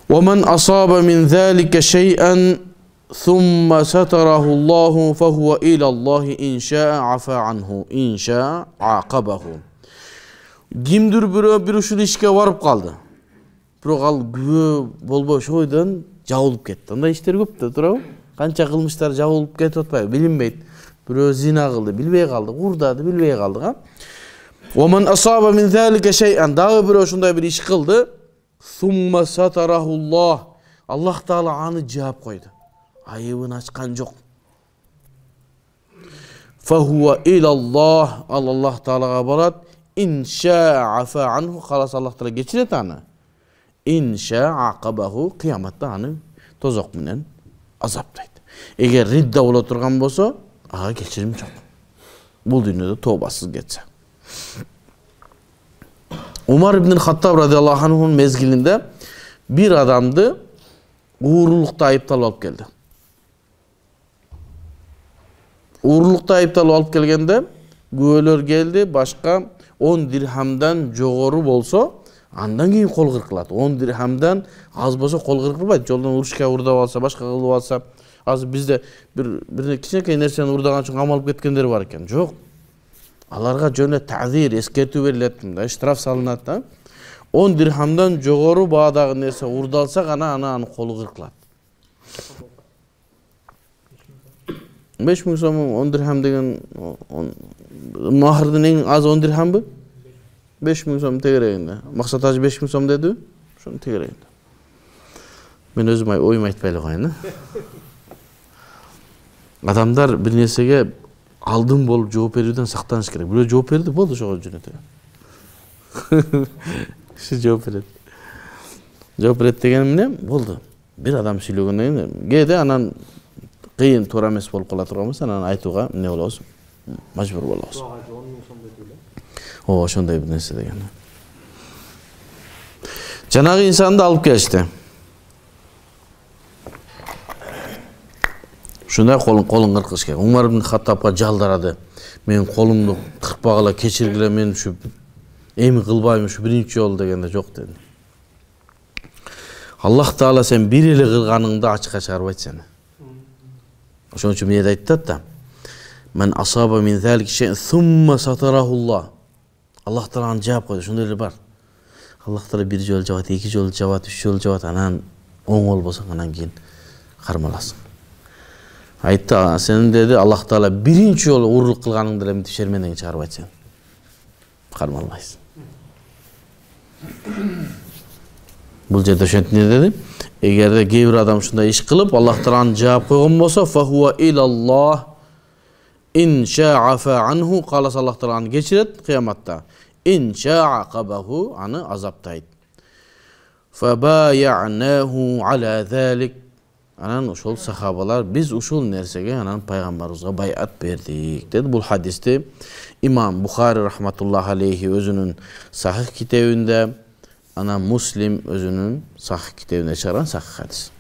وَمَنْ أَصَابَ مِنْ ذَلِكَ شَيْئًا ثُمَّ سَتَرَهُ اللّٰهُ فَهُوَ إِلَى اللّٰهِ إِنْ شَاءَ عَفَى عَنْهُ إِنْ شَاءَ عَاقَبَهُ. Kimdir bir uşul işke varıp kaldı. Bирок ал күбө болбош ойдон жабылып кетти. Андай иштер көп да туурабы? Канча кылмыштар жабылып кетип атпайбы? Билинбейт. Бирөө зина кылды, билбей калды, урдады, билбей калды. وَمَنْ أَصَابَ مِنْ ذَلِكَ شَيْئًا дагы бирөө ушундай бир иш кылды. ثُمَّ سَتَرَهُ اللّٰهُ Аллах Таала аны жаап койду. Айыбын ачкан жок. فَهُوَ إِلَى اللّٰهِ Ал Аллах Таалага барат. إِنْ شَاءَ عَفَى عَنْهُ Кааласа Аллах Таала кечирет аны. إِنْ شَاءَ عَاقَبَهُ Кыяматта аны тозок менен азаптайт. Эгер ридда боло турган болсо, ага кечирим жок. Бул дүйнөдө тообасыз кетсе. Умар ибн Хаттаб радиаллаху анхунун мезгилинде bir адамды уурулукта айыпталып алып келди. Уурулукта айыпталып алып келгенде күбөлөр келди, башка 10 дирхамдан жогору болсо, андан кийин кол кыркылат. 10 дирхамдан аз болсо кол кыркылбайт. Жолдон урушка урдап алса, башка кылып алса, азыр бизде бир кичинекей нерсени урдаган үчүн камалып кеткендер бар экен. Жок. Аларга жөнө ta'zir, эскертүү берилет, штраф салынат да. 10 дирхамдан жогору баадагы нерсе урдалса гана аны колу кыркылат. 5000 сом 10 дирхам деген махрдын эң аз 10 дирхамбы? 5000 сом тегерегинде. Максат ажы 5000 сом деди. Ошону тегерегинде. Мен өзүм оюм айтпай эле коеюн. Адамдар бир нерсеге алдын болуп жооп берүүдөн сактаныш керек. Бирөө жооп берди, болду ошого жөнөтө. Киши жооп берет. Жооп берет деген эмне? Болду. Бир адам сүйлөгөндөн кийин кээде анан кыйын туура эмес болуп кала турган болсо, анан айтууга эмне болобуз? Мажбур болобуз. Ошондой бир нерсе деген. Жанагы инсанды алып келишти. Шундай колун кыркыш керек. Умар ибн Хаттабга жалдарады. Мен колумду кыркпагыла, кечиргиле, мен ушу эми кылбайм, ушу биринчи жолу дегенде жок деди. Аллах Таала сен бир эле кылганыңды ачыкка чыгарбайт сени. Ошон үчүн эмне айтат да? Мен асаба мин залик шей'ин сумма сатарахуллах. Аллах Тааланы жаап койду, ошондой эле бар. Аллах Таала бир жолу жабат, эки жолу жабат, үч жолу жабат, анан оңол болсоң анан кийин кармаласың. Айтты, сенин деди Аллах Таала биринчи жолу уурулук кылганыңды эле мынтип шерменден чыгарбайт сен. Кармалбайсың. Бул жерде ошентип не деди? Эгерде кээ бир адам ушундай иш кылып, Аллах Тааланы жаап койгон болсо, фахуа илаллах ин шаа афа анху каласа Аллах Таала аны кечирет кыяматта. Ин шаа акабаху аны азаптайт. Фабая'наху ала залик Анан ошол сахабалар биз ушул нерсеге анан пайгамбарыбызга байат бердик деди. Бул хадисти имам Бухари рахматуллахи алейхи өзүнүн сахих китебинде, анан Муслим өзүнүн сахих китебинде чыгарган сахих хадис.